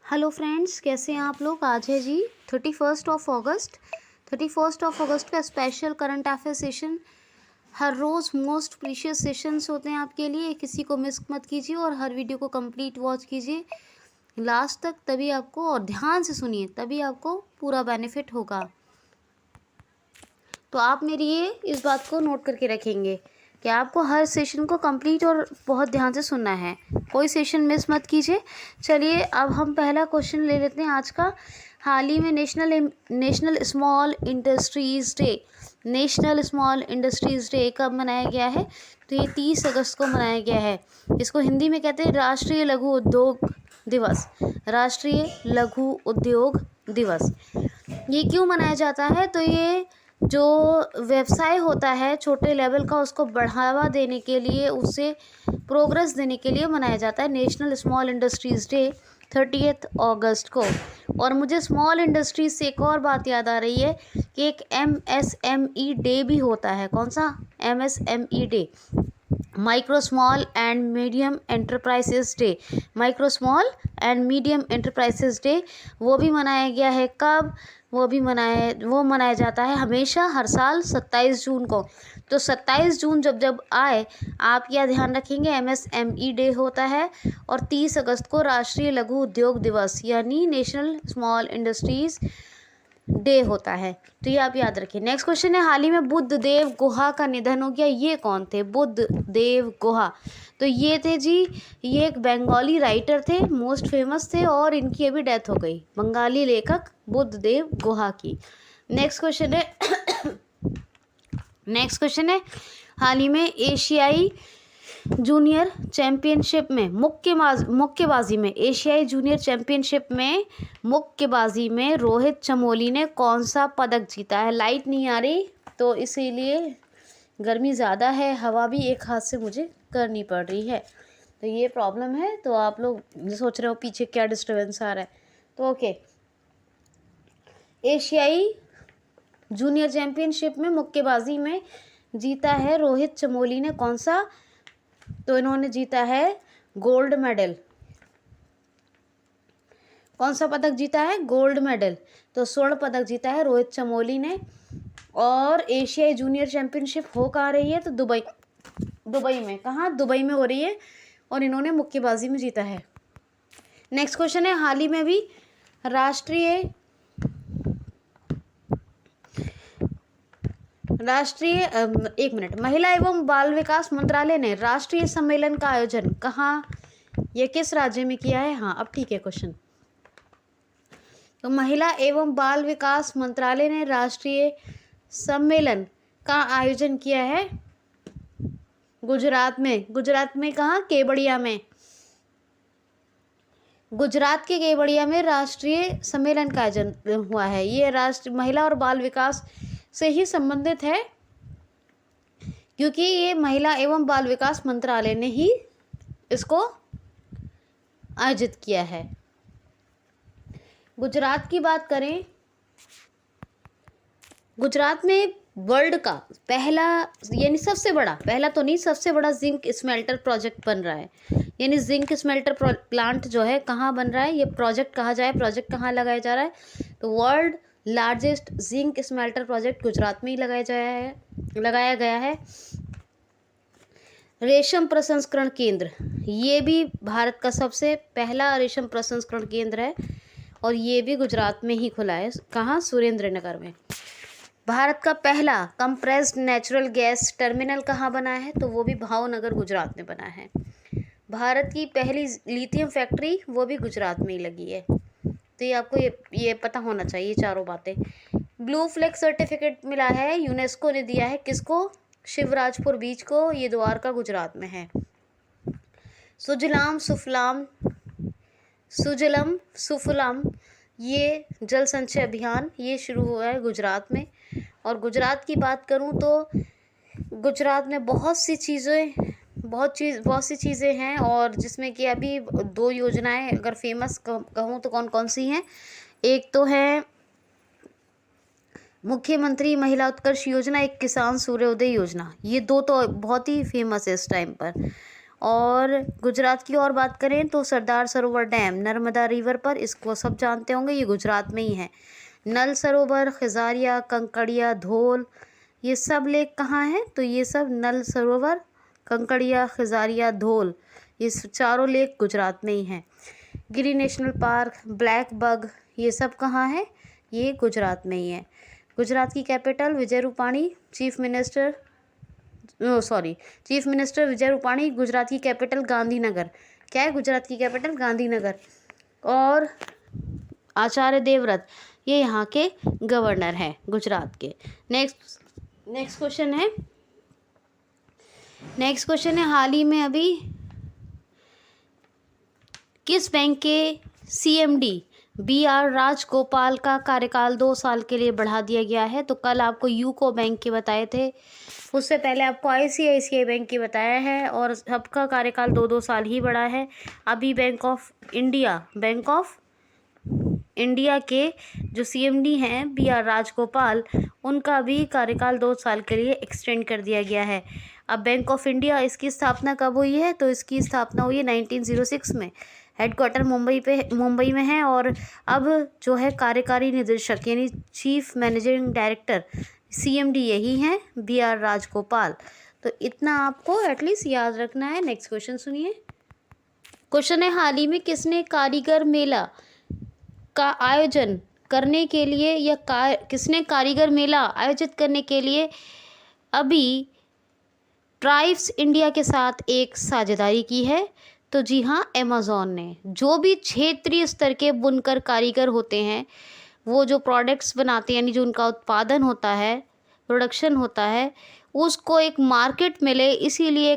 Hello friends, कैसे हैं आप लोग। आज है जी 31 ऑफ अगस्त का स्पेशल करंट अफेयर सेशन। हर रोज़ मोस्ट प्रीशियस सेशंस होते हैं आपके लिए, किसी को मिस मत कीजिए और हर वीडियो को कंप्लीट वॉच कीजिए लास्ट तक, तभी आपको, और ध्यान से सुनिए, तभी आपको पूरा बेनिफिट होगा। तो आप मेरी ये इस बात को नोट करके रखेंगे कि आपको हर सेशन को कंप्लीट और बहुत ध्यान से सुनना है, कोई सेशन मिस मत कीजिए। चलिए अब हम पहला क्वेश्चन ले लेते हैं आज का। हाल ही में नेशनल स्मॉल इंडस्ट्रीज़ डे कब मनाया गया है? तो ये 30 अगस्त को मनाया गया है। इसको हिंदी में कहते हैं राष्ट्रीय लघु उद्योग दिवस। राष्ट्रीय लघु उद्योग दिवस ये क्यों मनाया जाता है? तो ये जो व्यवसाय होता है छोटे लेवल का, उसको बढ़ावा देने के लिए, उससे प्रोग्रेस देने के लिए मनाया जाता है नेशनल स्मॉल इंडस्ट्रीज़ डे 30 अगस्त को। और मुझे स्मॉल इंडस्ट्रीज से एक और बात याद आ रही है कि एक MSME डे भी होता है। कौन सा? MSME day, micro small and medium enterprises day. Micro small and medium enterprises day वो भी मनाया गया है। कब? वो मनाया जाता है हमेशा हर साल 27 जून को। तो 27 जून जब जब आए, आप क्या ध्यान रखेंगे? MSME डे होता है। और 30 अगस्त को राष्ट्रीय लघु उद्योग दिवस यानी नेशनल स्मॉल इंडस्ट्रीज डे होता है। तो ये आप याद रखिए। नेक्स्ट क्वेश्चन है, हाल ही में बुद्ध देव गुहा का निधन हो गया। ये कौन थे? बुद्ध देव गुहा। तो ये थे जी, ये एक बंगाली राइटर थे, मोस्ट फेमस थे, और इनकी अभी डेथ हो गई, बंगाली लेखक बुद्ध देव गुहा की। नेक्स्ट क्वेश्चन है, हाल ही में एशियाई जूनियर चैंपियनशिप में एशियाई जूनियर चैंपियनशिप में मुक्केबाजी में रोहित चमोली ने कौन सा पदक जीता है? लाइट नहीं आ रही तो इसीलिए, गर्मी ज़्यादा है, हवा भी एक हाथ से मुझे करनी पड़ रही है, तो ये प्रॉब्लम है। तो आप लोग सोच रहे हो पीछे क्या डिस्टर्बेंस आ रहा है, तो ओके। एशियाई जूनियर चैंपियनशिप में मुक्केबाजी में जीता है रोहित चमोली ने कौन सा? तो इन्होंने जीता है गोल्ड मेडल। कौन सा पदक जीता है? Gold medal. तो स्वर्ण पदक जीता है रोहित चमोली ने। और एशियाई जूनियर चैंपियनशिप हो कहाँ रही है? तो दुबई में। कहाँ? दुबई में हो रही है, और इन्होंने मुक्केबाजी में जीता है। नेक्स्ट क्वेश्चन है, हाल ही में भी महिला एवं बाल विकास मंत्रालय ने राष्ट्रीय सम्मेलन का आयोजन कहाँ, ये किस राज्य में किया है? हाँ, अब ठीक है क्वेश्चन। तो महिला एवं बाल विकास मंत्रालय ने राष्ट्रीय सम्मेलन का आयोजन किया है गुजरात में। कहाँ? केवड़िया में। गुजरात के केवड़िया में राष्ट्रीय सम्मेलन का आयोजन हुआ है। ये राष्ट्रीय महिला और बाल विकास से ही संबंधित है, क्योंकि ये महिला एवं बाल विकास मंत्रालय ने ही इसको आयोजित किया है। गुजरात की बात करें, गुजरात में वर्ल्ड का पहला, यानी सबसे बड़ा, पहला तो नहीं, सबसे बड़ा जिंक स्मेल्टर प्रोजेक्ट बन रहा है। यानी जिंक स्मेल्टर प्लांट जो है कहाँ बन रहा है, ये प्रोजेक्ट कहा जाए, प्रोजेक्ट कहाँ लगाया जा रहा है? तो world largest zinc smelter project Gujarat में ही लगाया गया है। रेशम प्रसंस्करण केंद्र, ये भी भारत का सबसे पहला रेशम प्रसंस्करण केंद्र है, और ये भी गुजरात में ही खुला है। कहाँ? सुरेंद्र नगर में। भारत का पहला कंप्रेस्ड नेचुरल गैस टर्मिनल कहाँ बना है? तो वो भी भावनगर गुजरात में बना है। भारत की पहली लिथियम फैक्ट्री वो भी गुजरात में ही लगी है। तो ये आपको ये पता होना चाहिए, चारों बातें। ब्लू फ्लैग सर्टिफिकेट मिला है, यूनेस्को ने दिया है किसको? शिवराजपुर बीच को। ये द्वारका गुजरात में है। सुजलम सुफलम ये जल संचय अभियान ये शुरू हुआ है गुजरात में। और गुजरात की बात करूं तो गुजरात में बहुत सी चीज़ें हैं, और जिसमें कि अभी 2 योजनाएं अगर फेमस कहूँ तो कौन कौन सी हैं? एक तो है मुख्यमंत्री महिला उत्कर्ष योजना, एक किसान सूर्योदय योजना। ये 2 तो बहुत ही फेमस है इस टाइम पर। और गुजरात की और बात करें तो सरदार सरोवर डैम नर्मदा रिवर पर, इसको सब जानते होंगे, ये गुजरात में ही है। नल सरोवर, खिजारिया, कंकड़िया, धौल, ये सब लेक कहाँ हैं? तो ये सब नल सरोवर, कंकड़िया, खिजारिया, धौल, ये चारों लेक गुजरात में ही हैं। गिरी नेशनल पार्क, ब्लैक बग, ये सब कहाँ है? ये गुजरात में ही है। गुजरात की capital Vijay Rupani, chief minister Vijay Rupani. Gujarat की कैपिटल गांधीनगर। क्या है गुजरात की कैपिटल? गांधीनगर। और आचार्य देवव्रत ये यहाँ के गवर्नर हैं गुजरात के। नेक्स्ट क्वेश्चन है हाल ही में अभी किस बैंक के CMD BR राजगोपाल का कार्यकाल 2 साल के लिए बढ़ा दिया गया है? तो कल आपको यूको बैंक के बताए थे, उससे पहले आपको ICICI बैंक की बताया है, और सबका कार्यकाल 2-2 साल ही बढ़ा है। अभी बैंक ऑफ इंडिया के जो CMD हैं BR राजगोपाल, उनका भी कार्यकाल 2 साल के लिए एक्सटेंड कर दिया गया है। अब बैंक ऑफ इंडिया, इसकी स्थापना कब हुई है? तो इसकी स्थापना हुई है 1906 में। हेडक्वार्टर मुंबई में है, और अब जो है कार्यकारी निदेशक यानी चीफ मैनेजिंग डायरेक्टर CMD यही हैं BR राजगोपाल। तो इतना आपको एटलीस्ट याद रखना है। नेक्स्ट क्वेश्चन सुनिए। क्वेश्चन है हाल ही में किसने कारीगर मेला का आयोजन करने के लिए किसने कारीगर मेला आयोजित करने के लिए अभी ट्राइब्स इंडिया के साथ एक साझेदारी की है? तो जी हाँ, अमेज़ॉन ने। जो भी क्षेत्रीय स्तर के बुनकर कारीगर होते हैं, वो जो प्रोडक्ट्स बनाते हैं, यानी जो उनका उत्पादन होता है, प्रोडक्शन होता है, उसको एक मार्केट मिले, इसीलिए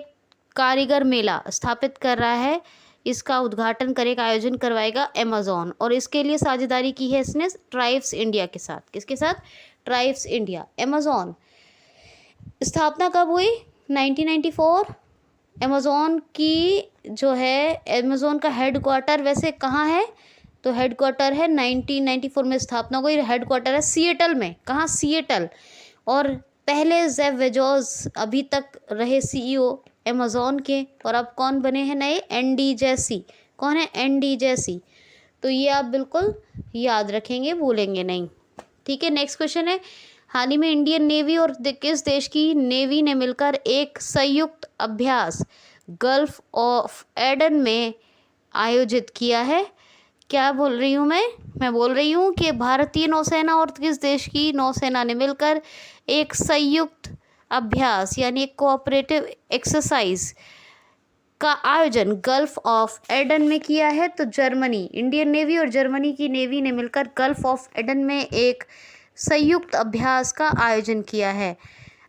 कारीगर मेला स्थापित कर रहा है। इसका उद्घाटन करेगा, आयोजन करवाएगा अमेज़ॉन, और इसके लिए साझेदारी की है इसने ट्राइब्स इंडिया के साथ। किसके साथ? Tribes India. अमेज़ॉन स्थापना कब हुई? 1994। अमेज़ॉन की जो है, अमेज़ॉन का हेडक्वार्टर वैसे कहाँ है? तो हेडक्वार्टर है 1994 में स्थापना हुई। हेडक्वार्टर है सिएटल में। कहाँ? सिएटल। और पहले जेफ बेजोस अभी तक रहे CEO अमेज़ॉन के, और अब कौन बने हैं नए? Andy Jassy. कौन है? Andy Jassy. तो ये आप बिल्कुल याद रखेंगे, भूलेंगे नहीं। ठीक है। नेक्स्ट क्वेश्चन है हाल ही में इंडियन नेवी और किस देश की नेवी ने मिलकर एक संयुक्त अभ्यास गल्फ ऑफ एडन में आयोजित किया है? क्या बोल रही हूँ मैं बोल रही हूँ कि भारतीय नौसेना और किस देश की नौसेना ने मिलकर एक संयुक्त अभ्यास यानी एक कोऑपरेटिव एक्सरसाइज का आयोजन गल्फ ऑफ एडन में किया है? तो जर्मनी। इंडियन नेवी और जर्मनी की नेवी ने मिलकर गल्फ ऑफ एडन में एक संयुक्त अभ्यास का आयोजन किया है।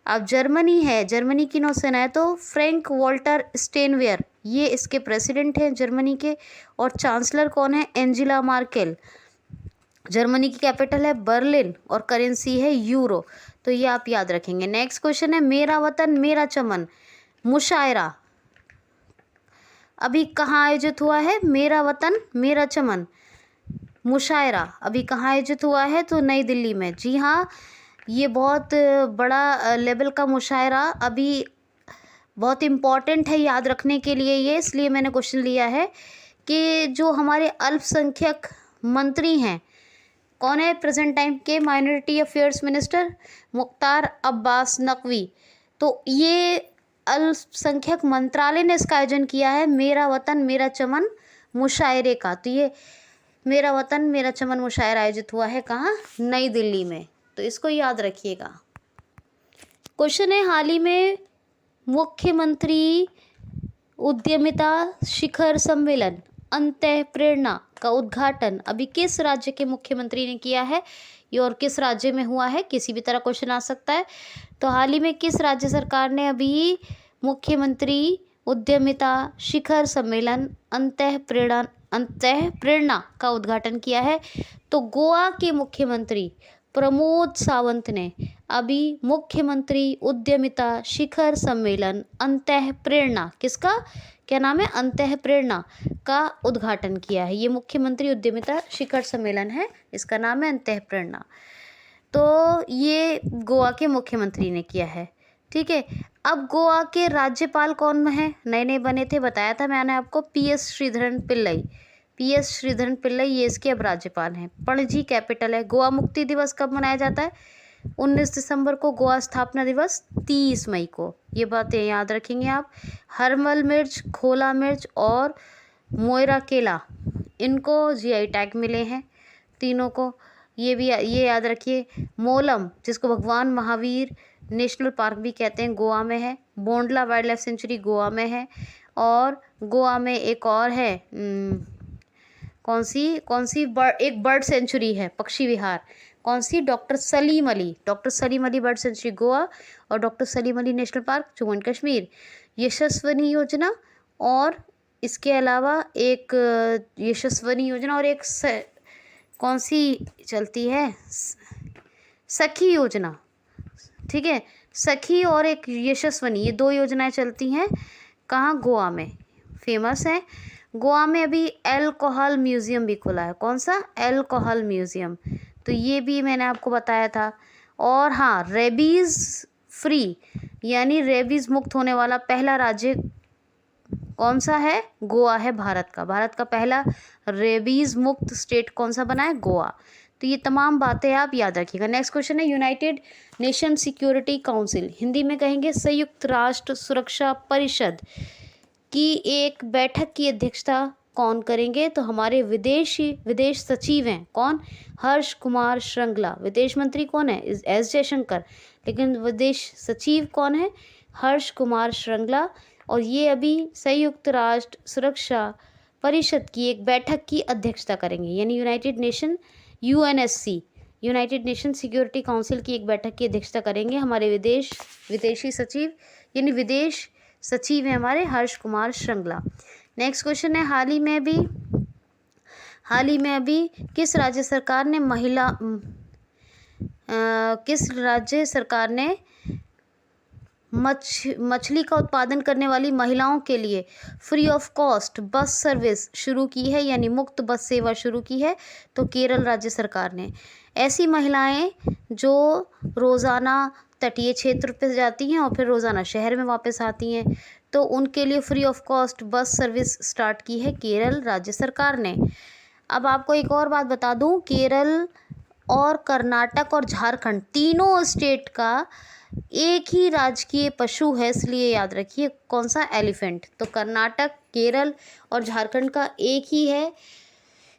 अब जर्मनी की नौसेना है तो फ्रैंक वॉल्टर स्टेनवेयर, ये इसके प्रेसिडेंट हैं जर्मनी के, और चांसलर कौन है? Angela Merkel. जर्मनी की कैपिटल है बर्लिन और करेंसी है यूरो। तो ये आप याद रखेंगे। नेक्स्ट क्वेश्चन है मेरा वतन मेरा चमन मुशायरा अभी कहाँ आयोजित हुआ है? मेरा वतन मेरा चमन मुशायरा अभी कहाँ आयोजित हुआ है? तो नई दिल्ली में। जी हाँ, ये बहुत बड़ा लेवल का मुशायरा, अभी बहुत इम्पॉर्टेंट है याद रखने के लिए ये, इसलिए मैंने क्वेश्चन लिया है कि जो हमारे अल्पसंख्यक मंत्री हैं, कौन है प्रेजेंट टाइम के minority affairs minister? Mukhtar Abbas Naqvi. तो ये अल्पसंख्यक मंत्रालय ने इसका आयोजन किया है मेरा वतन मेरा चमन मुशायरे का। तो ये मेरा वतन मेरा चमन मुशायरा आयोजित हुआ है कहाँ? नई दिल्ली में। तो इसको याद रखिएगा। क्वेश्चन है हाल ही में मुख्यमंत्री उद्यमिता शिखर सम्मेलन अंतः प्रेरणा का उद्घाटन अभी किस राज्य के मुख्यमंत्री ने किया है? ये और किस राज्य में हुआ है? किसी भी तरह क्वेश्चन आ सकता है। तो हाल ही में किस राज्य सरकार ने अभी मुख्यमंत्री उद्यमिता शिखर सम्मेलन अंतः प्रेरणा का उद्घाटन किया है? तो गोवा के मुख्यमंत्री प्रमोद सावंत ने अभी मुख्यमंत्री उद्यमिता शिखर सम्मेलन अंतः प्रेरणा, किसका क्या नाम है? अंतः प्रेरणा का उद्घाटन किया है। ये मुख्यमंत्री उद्यमिता शिखर सम्मेलन है, इसका नाम है अंतः प्रेरणा। तो ये गोवा के मुख्यमंत्री ने किया है। ठीक है। अब गोवा के राज्यपाल कौन है, नए नए बने थे, बताया था मैंने आपको, PS श्रीधरन पिल्लई। PS श्रीधरन पिल्लई ये इसके अब राज्यपाल हैं। पणजी कैपिटल है। गोवा मुक्ति दिवस कब मनाया जाता है? 19 दिसंबर को। गोवा स्थापना दिवस 30 मई को। ये बातें याद रखेंगे आप। हरमल मिर्च, खोला मिर्च और मोयरा केला, इनको GI टैग मिले हैं तीनों को। ये याद रखिए। मोलम, जिसको भगवान महावीर नेशनल पार्क भी कहते हैं, गोवा में है। Bondla wild life sanctuary Goa में है। और गोवा में एक और है, कौन सी एक बर्ड सेंचुरी है, पक्षी विहार। कौन सी? Doctor Salim Ali bird sanctuary Goa और doctor Salim Ali national park Jammu and Kashmir. Yashaswini योजना और इसके अलावा एक यशस्विनी योजना और एक कौन सी चलती है? सखी योजना। ठीक है, सखी और एक यशस्विनी, ये 2 योजनाएं चलती हैं। कहाँ? गोवा में, फेमस है। गोवा में अभी अल्कोहल म्यूज़ियम भी खुला है। कौन सा? Alcohol museum. तो ये भी मैंने आपको बताया था। और हाँ, रेबीज़ फ्री यानी रेबीज़ मुक्त होने वाला पहला राज्य कौन सा है? गोवा है भारत का पहला रेबीज़ मुक्त स्टेट कौन सा बना है? गोवा। तो ये तमाम बातें आप याद रखिएगा। नेक्स्ट क्वेश्चन है United nation security council, Hindi में कहेंगे संयुक्त राष्ट्र सुरक्षा परिषद की एक बैठक की अध्यक्षता कौन करेंगे? तो हमारे विदेश सचिव हैं। कौन? हर्ष कुमार श्रृंगला। विदेश मंत्री कौन है? एस जयशंकर। लेकिन विदेश सचिव कौन है? हर्ष कुमार श्रृंगला। और ये अभी संयुक्त राष्ट्र सुरक्षा परिषद की एक बैठक की अध्यक्षता करेंगे, यानी United nation UNSC United nation security council की एक बैठक की अध्यक्षता करेंगे हमारे विदेशी सचिव, यानी विदेश सचिव हैं हमारे हर्ष कुमार श्रृंगला। नेक्स्ट क्वेश्चन है, हाल ही में अभी किस राज्य सरकार ने मछली का उत्पादन करने वाली महिलाओं के लिए free of cost bus service शुरू की है, यानी मुफ्त बस सेवा शुरू की है? तो केरल राज्य सरकार ने। ऐसी महिलाएं जो रोज़ाना तटीय क्षेत्र पे जाती हैं और फिर रोज़ाना शहर में वापस आती हैं, तो उनके लिए free of cost bus service start की है केरल राज्य सरकार ने। अब आपको एक और बात बता दूं, केरल और कर्नाटक और झारखंड तीनों स्टेट का एक ही राजकीय पशु है, इसलिए याद रखिए कौन सा? एलिफेंट। तो कर्नाटक, केरल और झारखंड का एक ही है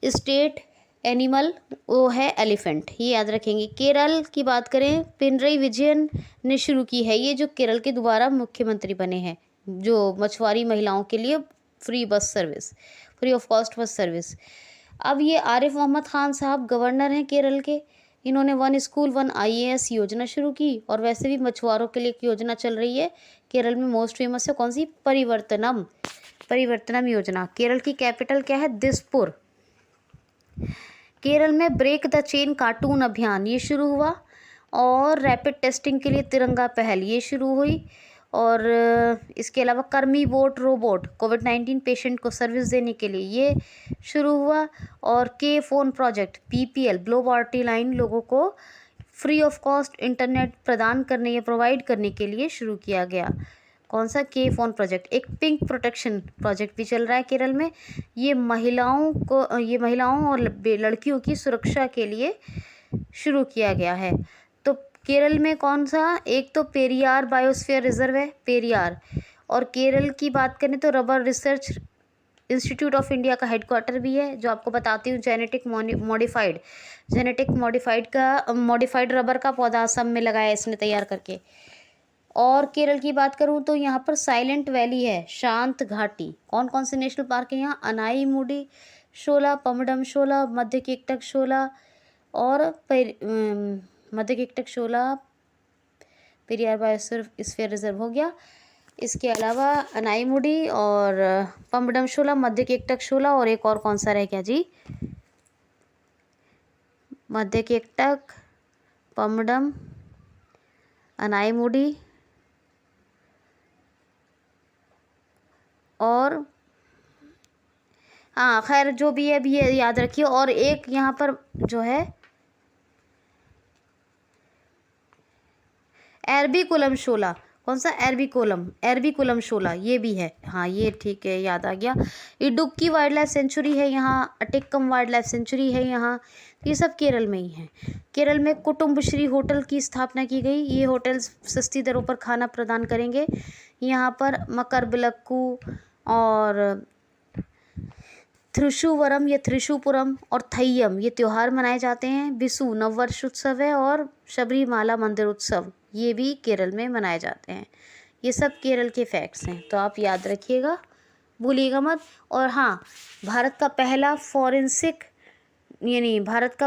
स्टेट एनिमल, वो है एलिफेंट, ये याद रखेंगे। केरल की बात करें, पिनरई विजयन ने शुरू की है, ये जो केरल के दोबारा मुख्यमंत्री बने हैं, जो मछुआरी महिलाओं के लिए free of cost bus service. अब ये आरिफ मोहम्मद खान साहब गवर्नर हैं केरल के, इन्होंने 1 स्कूल 1 IAS योजना शुरू की। और वैसे भी मछुआरों के लिए एक योजना चल रही है केरल में, मोस्ट फेमस है कौन सी? परिवर्तनम योजना। केरल की कैपिटल क्या है? दिसपुर। केरल में ब्रेक द चेन कार्टून अभियान ये शुरू हुआ, और रैपिड टेस्टिंग के लिए तिरंगा पहल ये शुरू हुई। और इसके अलावा कर्मी बोट रोबोट कोविड-19 पेशेंट को सर्विस देने के लिए ये शुरू हुआ। और के phone project BPL glow poverty line लोगों को फ्री ऑफ कॉस्ट इंटरनेट प्रदान करने या प्रोवाइड करने के लिए शुरू किया गया। कौन सा? के फ़ोन प्रोजेक्ट। एक पिंक प्रोटेक्शन प्रोजेक्ट भी चल रहा है केरल में, ये महिलाओं और लड़कियों की सुरक्षा के लिए शुरू किया गया है। तो केरल में कौन सा? एक तो पेरियार बायोस्फीयर रिजर्व है, पेरियार। और केरल की बात करें तो rubber research institute of India का हेडक्वार्टर भी है, जो आपको बताती हूँ जेनेटिक मॉडिफाइड रबर का पौधा असम में लगाया इसने तैयार करके। और केरल की बात करूँ तो यहाँ पर साइलेंट वैली है, शांत घाटी। कौन कौन से नेशनल पार्क है यहाँ? अनाईमुडी शोला, पमडम शोला, मध्य केकटक शोला और पेरियार बायोस्फीयर रिजर्व हो गया। इसके अलावा अनाईमुडी और पमडम शोला, मध्य केकटक शोला, और एक और कौन सा रह गया जी? मध्य केकटक, पमडम, अनाईमुडी और हाँ खैर जो भी है अभी ये याद रखिए। और एक यहाँ पर जो है एरबीकुलम शोला, कौन सा, एरविकुलम शोला, ये भी है, हाँ ये ठीक है, याद आ गया। इडुक्की वाइल्ड लाइफ सेंचुरी है यहाँ, अटिक्कम वाइल्ड लाइफ सेंचुरी है यहाँ, ये सब केरल में ही है। केरल में कुटुम्बश्री होटल की स्थापना की गई। ये होटल सस्ती दरों पर खाना प्रदान करेंगे। यहाँ पर मकरविलक्कू और त्रिशुवरम या त्रिशुपुरम और थय्यम ये त्यौहार मनाए जाते हैं। बिसु नववर्ष उत्सव है और शबरीमाला मंदिर उत्सव ये भी केरल में मनाए जाते हैं। ये सब केरल के फैक्ट्स हैं, तो आप याद रखिएगा, भूलिएगा मत। और हाँ, भारत का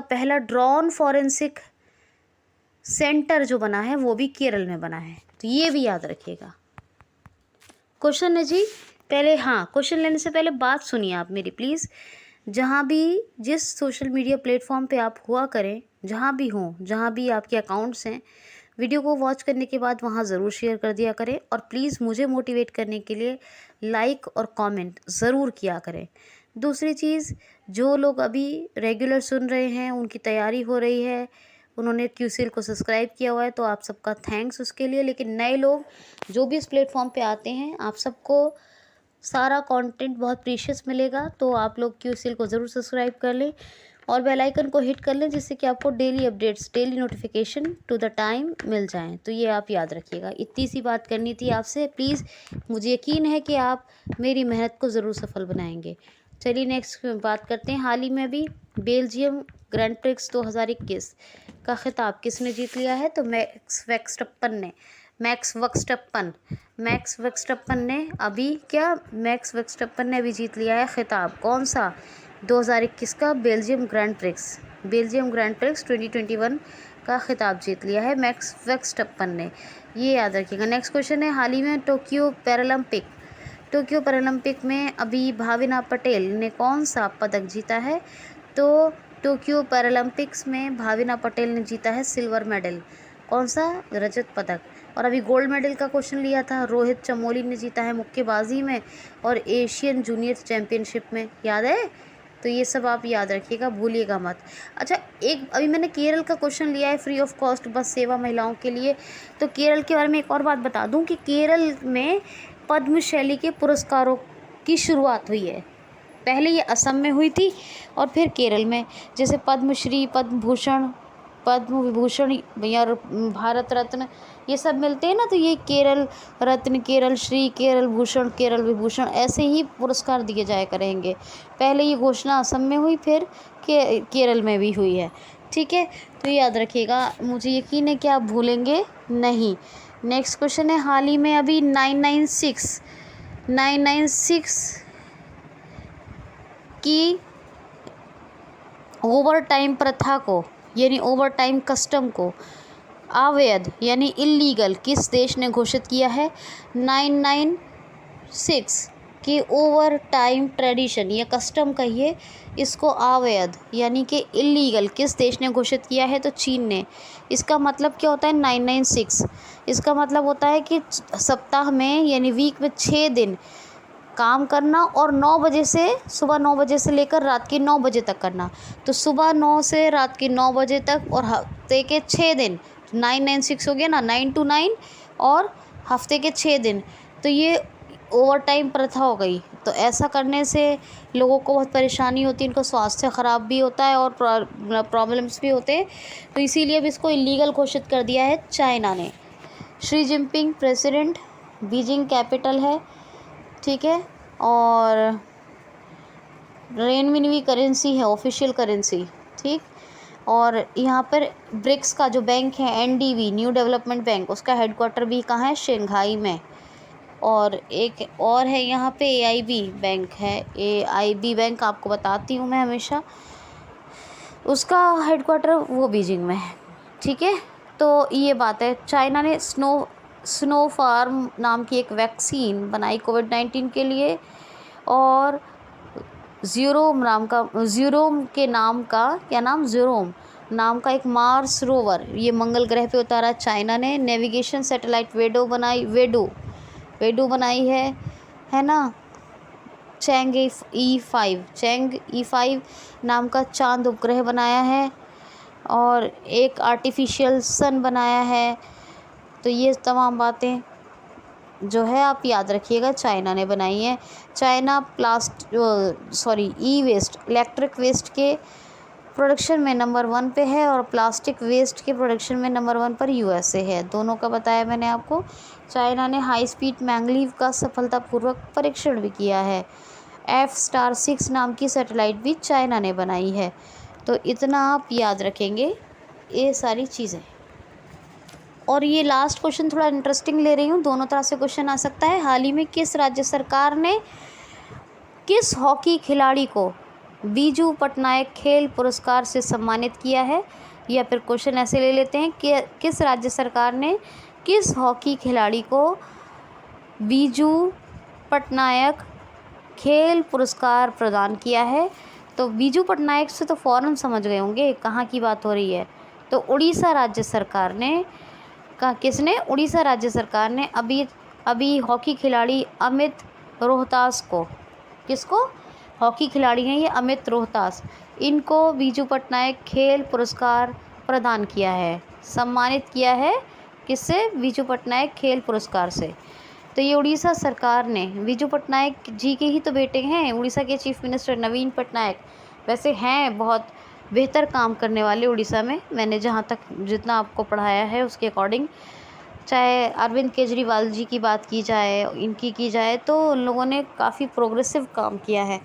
पहला ड्रोन फॉरेंसिक सेंटर जो बना है वो भी केरल में बना है, तो ये भी याद रखिएगा। क्वेश्चन है जी, पहले हाँ, क्वेश्चन लेने से पहले बात सुनिए आप मेरी प्लीज़। जहाँ भी जिस सोशल मीडिया प्लेटफॉर्म पे आप हुआ करें, जहाँ भी हों, जहाँ भी आपके अकाउंट्स हैं, वीडियो को वॉच करने के बाद वहाँ ज़रूर शेयर कर दिया करें। और प्लीज़ मुझे मोटिवेट करने के लिए लाइक और कमेंट ज़रूर किया करें। दूसरी चीज़, जो लोग अभी रेगुलर सुन रहे हैं, उनकी तैयारी हो रही है, उन्होंने QCL को सब्सक्राइब किया हुआ है, तो आप सबका थैंक्स उसके लिए। लेकिन नए लोग जो भी इस प्लेटफॉर्म पे आते हैं, आप सबको सारा कंटेंट बहुत प्रीशियस मिलेगा, तो आप लोग QCL को ज़रूर सब्सक्राइब कर लें और बेल आइकन को हिट कर लें, जिससे कि आपको daily updates, daily notification to the time मिल जाएं। तो ये आप याद रखिएगा। इतनी सी बात करनी थी आपसे। प्लीज़, मुझे यकीन है कि आप मेरी मेहनत को ज़रूर सफल बनाएंगे। चलिए नेक्स्ट बात करते हैं। हाल ही में भी बेल्जियम ग्रैंड प्रिक्स 2021 का खिताब किसने जीत लिया है? तो मैक्स वर्स्टैप्पन ने अभी जीत लिया है खिताब। कौन सा? 2021 का बेल्जियम ग्रैंड प्रिक्स 2021 का खिताब जीत लिया है मैक्स वर्स्टैप्पन ने, ये याद रखिएगा। नेक्स्ट क्वेश्चन है, हाल ही में टोक्यो पैरालंपिक में अभी भाविना पटेल ने कौन सा पदक जीता है? तो टोक्यो पैरालंपिक्स में भाविना पटेल ने जीता है सिल्वर मेडल। कौन सा? रजत पदक। और अभी गोल्ड मेडल का क्वेश्चन लिया था, रोहित चमोली ने जीता है मुक्केबाजी में और एशियन जूनियर चैम्पियनशिप में, याद है? तो ये सब आप याद रखिएगा, भूलिएगा मत। अच्छा, एक अभी मैंने केरल का क्वेश्चन लिया है, फ्री ऑफ कॉस्ट बस सेवा महिलाओं के लिए। तो केरल के बारे में एक और बात बता दूं कि केरल में पद्म शैली के पुरस्कारों की शुरुआत हुई है। पहले ये असम में हुई थी और फिर केरल में। जैसे पद्मश्री, पद्म विभूषण या भारत रत्न ये सब मिलते हैं ना, तो ये केरल रत्न, केरल श्री, केरल भूषण, केरल विभूषण, ऐसे ही पुरस्कार दिए जाया करेंगे। पहले ये घोषणा असम में हुई, फिर केरल में भी हुई है। ठीक है, तो याद रखिएगा, मुझे यकीन है कि आप भूलेंगे नहीं। नेक्स्ट क्वेश्चन है, हाल ही में अभी 996 की ओवर टाइम प्रथा को, यानी ओवर टाइम कस्टम को अवैध यानी इल्लीगल किस देश ने घोषित किया है? 996 की ओवर टाइम ट्रेडिशन या कस्टम कहिए इसको, अवैध यानी कि इल्लीगल किस देश ने घोषित किया है? तो चीन ने। इसका मतलब क्या होता है 996? इसका मतलब होता है कि सप्ताह में यानी वीक में 6 दिन काम करना और सुबह 9 बजे से लेकर रात के 9 बजे तक करना। तो सुबह 9 से रात के 9 बजे तक और हफ्ते के 6 दिन, 996 हो गया ना, 9 to 9 और हफ्ते के 6 दिन, तो ये ओवर टाइम प्रथा हो गई। तो ऐसा करने से लोगों को बहुत परेशानी होती है, इनको स्वास्थ्य ख़राब भी होता है और प्रॉब्लम्स भी होते हैं। तो इसीलिए अब इसको इलीगल घोषित कर दिया है चाइना ने। Xi Jinping president, Beijing capital है, ठीक है। और रेनमिनवी करेंसी है, ऑफिशियल करेंसी, ठीक। और यहाँ पर ब्रिक्स का जो बैंक है NDB, न्यू डेवलपमेंट बैंक, उसका हेडक्वार्टर भी कहाँ है? शंघाई में। और एक और है यहाँ पे AIB बैंक है, AIB बैंक आपको बताती हूँ मैं हमेशा, उसका हेडक्वार्टर वो बीजिंग में है, ठीक है। तो ये बात है। चाइना ने स्नोफार्म नाम की एक वैक्सीन बनाई कोविड-19 के लिए, और ज़ीरोम नाम का एक मार्स रोवर ये मंगल ग्रह पे उतारा चाइना ने। नेविगेशन सैटेलाइट वेडो बनाई है ना। चैंग E5 नाम का चांद उपग्रह बनाया है, और एक आर्टिफिशियल सन बनाया है। तो ये तमाम बातें जो है आप याद रखिएगा चाइना ने बनाई है। चाइना ई वेस्ट, इलेक्ट्रिक वेस्ट के प्रोडक्शन में नंबर 1 पे है और प्लास्टिक वेस्ट के प्रोडक्शन में नंबर 1 पर यूएसए है। दोनों का बताया मैंने आपको। चाइना ने हाई स्पीड मैंगलीव का सफलतापूर्वक परीक्षण भी किया है। F*6 नाम की सैटेलाइट भी चाइना ने बनाई है। तो इतना आप याद रखेंगे ये सारी चीज़ें। और ये लास्ट क्वेश्चन थोड़ा इंटरेस्टिंग ले रही हूँ, दोनों तरह से क्वेश्चन आ सकता है। हाल ही में किस राज्य सरकार ने किस हॉकी खिलाड़ी को बीजू पटनायक खेल पुरस्कार से सम्मानित किया है? या फिर क्वेश्चन ऐसे ले लेते हैं कि किस राज्य सरकार ने किस हॉकी खिलाड़ी को बीजू पटनायक खेल पुरस्कार प्रदान किया है? तो बीजू पटनायक से तो फ़ौरन समझ गए होंगे कहाँ की बात हो रही है। तो उड़ीसा राज्य सरकार ने किसने? उड़ीसा राज्य सरकार ने अभी हॉकी खिलाड़ी अमित रोहतास को, किसको? हॉकी खिलाड़ी हैं ये अमित रोहतास, इनको बीजू पटनायक खेल पुरस्कार प्रदान किया है, सम्मानित किया है। किससे? बीजू पटनायक खेल पुरस्कार से। तो ये उड़ीसा सरकार ने, बीजू पटनायक जी के ही तो बेटे हैं उड़ीसा के चीफ मिनिस्टर नवीन पटनायक। वैसे हैं बहुत बेहतर काम करने वाले उड़ीसा में, मैंने जितना आपको पढ़ाया है उसके अकॉर्डिंग। चाहे अरविंद केजरीवाल जी की बात की जाए, इनकी की जाए, तो उन लोगों ने काफ़ी प्रोग्रेसिव काम किया है।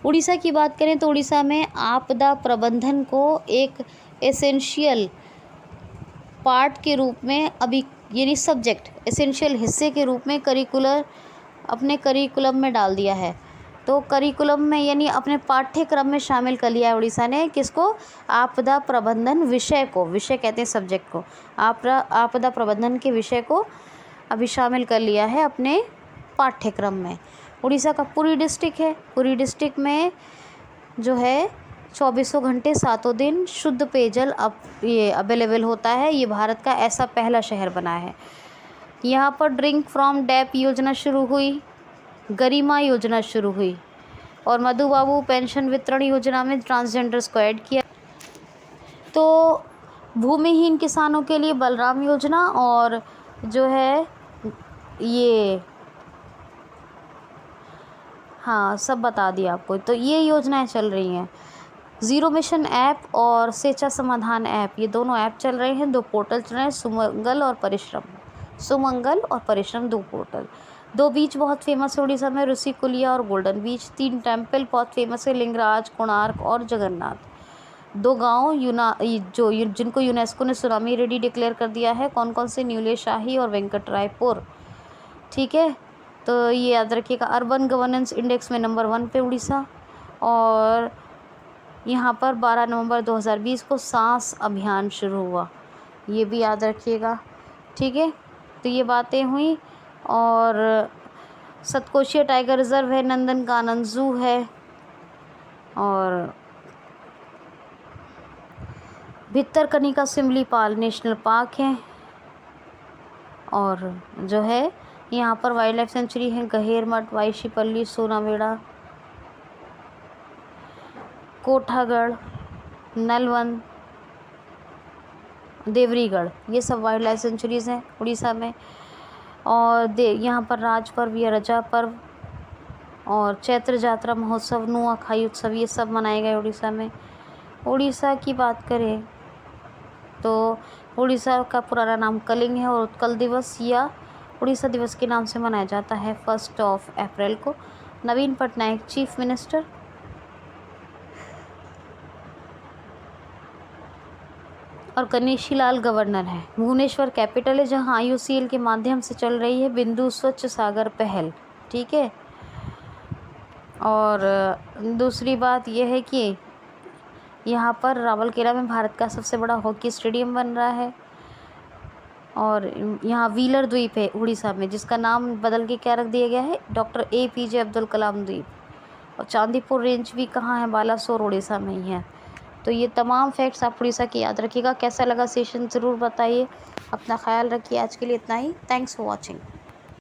उड़ीसा की बात करें तो उड़ीसा में आपदा प्रबंधन को एक एसेंशियल पार्ट के रूप में अभी, यानी सब्जेक्ट, एसेंशियल हिस्से के रूप में अपने करिकुलम में डाल दिया है। तो करिकुलम में यानी अपने पाठ्यक्रम में शामिल कर लिया है उड़ीसा ने। किसको? आपदा प्रबंधन विषय को, विषय कहते हैं सब्जेक्ट को, आपदा प्रबंधन के विषय को अभी शामिल कर लिया है अपने पाठ्यक्रम में। उड़ीसा का पुरी डिस्ट्रिक्ट है। पुरी डिस्ट्रिक्ट में जो है 24 घंटे 7 दिन शुद्ध पेयजल ये अवेलेबल होता है। ये भारत का ऐसा पहला शहर बना है। यहाँ पर ड्रिंक फ्रॉम टैप योजना शुरू हुई, गरिमा योजना शुरू हुई और मधु बाबू पेंशन वितरण योजना में ट्रांसजेंडर्स को ऐड किया। तो भूमिहीन किसानों के लिए बलराम योजना और जो है ये, हाँ सब बता दिया आपको। तो ये योजनाएं चल रही हैं। ज़ीरो मिशन ऐप और सेचा समाधान ऐप, ये दोनों ऐप चल रहे हैं। 2 पोर्टल चल रहे हैं, सुमंगल और परिश्रम 2 पोर्टल। 2 बीच बहुत फेमस है उड़ीसा में, ऋषिकुलिया और गोल्डन बीच। 3 टेम्पल बहुत फेमस है, लिंगराज, कोणार्क और जगन्नाथ। 2 गांव जिनको यूनेस्को ने सुनामी रेडी डिक्लेयर कर दिया है। कौन कौन से? न्यूले शाही और वेंकटरायपुर। ठीक है, तो ये याद रखिएगा। अर्बन गवर्नेंस इंडेक्स में नंबर 1 पे उड़ीसा। और यहाँ पर 12 नवंबर 2020 को सांस अभियान शुरू हुआ, ये भी याद रखिएगा। ठीक है, तो ये बातें हुई। और सतकोशिया टाइगर रिजर्व है, नंदनकानन जू है और भितरकनिका सिमलीपाल नेशनल पार्क है। और जो है यहाँ पर वाइल्ड लाइफ सेंचुरी है, गहेरमठ, वाइशीपल्ली, सोनावेड़ा, कोठागढ़, नलवन, देवरीगढ़, ये सब वाइल्ड लाइफ सेंचुरीज़ हैं उड़ीसा में। और यहाँ पर राज पर्व या रजा पर्व और चैत्र जात्रा महोत्सव, नुआखाई उत्सव, ये सब मनाए गए उड़ीसा में। उड़ीसा की बात करें तो उड़ीसा का पुराना नाम कलिंग है और उत्कल दिवस या उड़ीसा दिवस के नाम से मनाया जाता है 1 अप्रैल को। नवीन पटनायक चीफ मिनिस्टर और गणेशी लाल गवर्नर है। भुवनेश्वर कैपिटल है, जहां IOCL के माध्यम से चल रही है बिंदु स्वच्छ सागर पहल। ठीक है, और दूसरी बात यह है कि यहाँ पर रावलकेला में भारत का सबसे बड़ा हॉकी स्टेडियम बन रहा है। और यहाँ व्हीलर द्वीप है उड़ीसा में, जिसका नाम बदल के क्या रख दिया गया है? डॉक्टर APJ अब्दुल कलाम द्वीप। और चांदीपुर रेंज भी कहाँ है? बालासोर उड़ीसा में ही है। तो ये तमाम फैक्ट्स आप उड़ीसा के याद रखिएगा। कैसा लगा सेशन ज़रूर बताइए। अपना ख्याल रखिए। आज के लिए इतना ही। Thanks for watching.